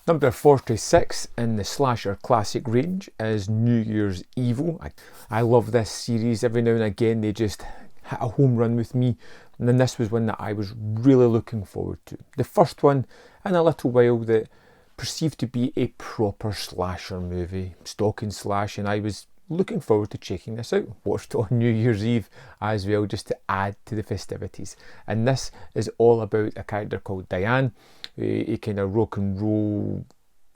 Number 46 in the slasher classic range is New Year's Evil. I love this series. Every now and again they just hit a home run with me, and then this was one that I was really looking forward to. The first one in a little while that perceived to be a proper slasher movie, stalk and slash, and I was looking forward to checking this out. Watched it on New Year's Eve as well, just to add to the festivities. And this is all about a character called Diane, a kind of rock and roll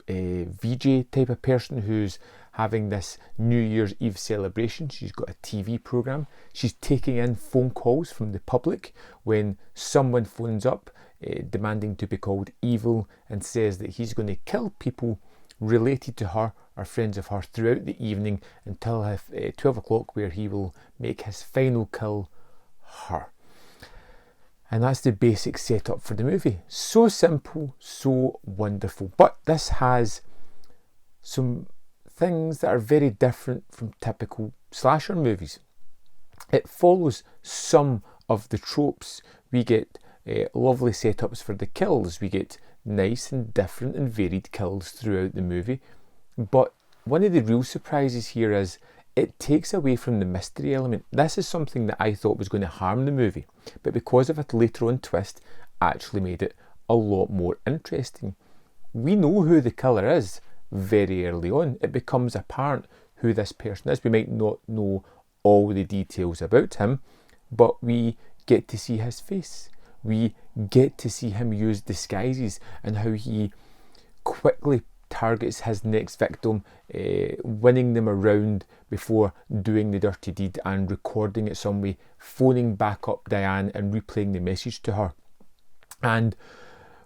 VJ type of person who's having this New Year's Eve celebration. She's got a TV programme. She's taking in phone calls from the public when someone phones up demanding to be called evil and says that he's going to kill people related to her or friends of her throughout the evening until 12 o'clock, where he will make his final kill her. And that's the basic setup for the movie. So simple, so wonderful. But this has some things that are very different from typical slasher movies. It follows some of the tropes. We get lovely setups for the kills. We get nice and different and varied kills throughout the movie. But one of the real surprises here is it takes away from the mystery element. This is something that I thought was going to harm the movie, but because of a later on twist, actually made it a lot more interesting. We know who the killer is very early on. It becomes apparent who this person is. We might not know all the details about him, but we get to see his face. We get to see him use disguises and how he quickly targets his next victim, winning them around before doing the dirty deed and recording it some way, phoning back up Diane and replaying the message to her. And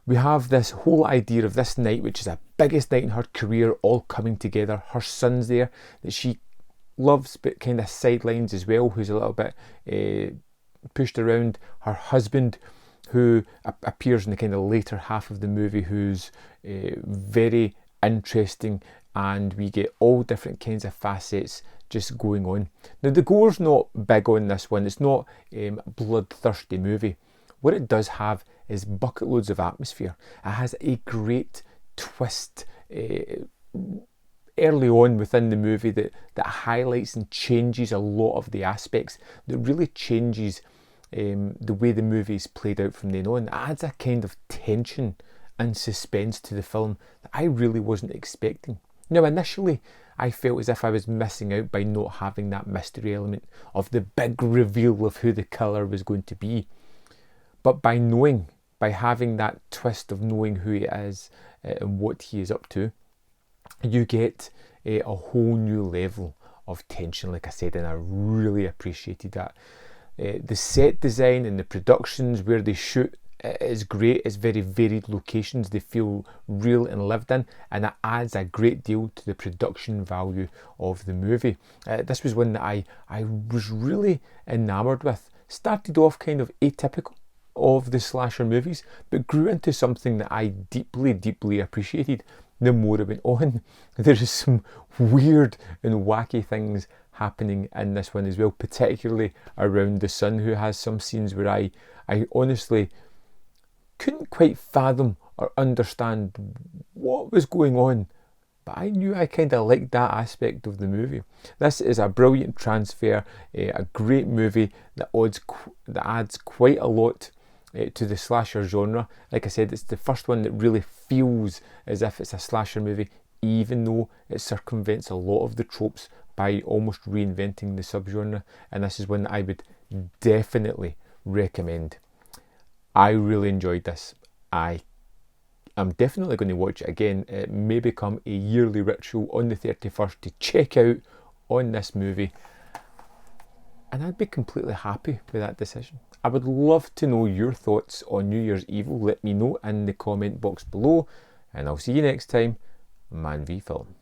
we have this whole idea of this night, which is the biggest night in her career, all coming together. Her son's there that she loves but kind of sidelines as well, who's a little bit pushed around. Her husband, who appears in the kind of later half of the movie, who's very interesting, and we get all different kinds of facets just going on. Now the gore's not big on this one. It's not a bloodthirsty movie. What it does have is bucket loads of atmosphere. It has a great twist early on within the movie that highlights and changes a lot of the aspects, that really changes the way the movie is played out from then on. It adds a kind of tension and suspense to the film that I really wasn't expecting. Now initially I felt as if I was missing out by not having that mystery element of the big reveal of who the killer was going to be. But by having that twist of knowing who he is and what he is up to, you get a whole new level of tension, like I said, and I really appreciated that. The set design and the productions where they shoot is great. It's very varied locations. They feel real and lived in, and it adds a great deal to the production value of the movie. This was one that I was really enamoured with. Started off kind of atypical of the slasher movies, but grew into something that I deeply, deeply appreciated the more it went on. There is some weird and wacky things happening in this one as well, particularly around the son, who has some scenes where I honestly couldn't quite fathom or understand what was going on, but I knew I kind of liked that aspect of the movie. This is a brilliant transfer, a great movie that adds quite a lot to the slasher genre. Like I said, it's the first one that really feels as if it's a slasher movie, even though it circumvents a lot of the tropes by almost reinventing the subgenre, and this is one that I would definitely recommend. I really enjoyed this. I am definitely going to watch it again. It may become a yearly ritual on the 31st to check out on this movie, and I'd be completely happy with that decision. I would love to know your thoughts on New Year's Evil. Let me know in the comment box below, and I'll see you next time. Man v Film.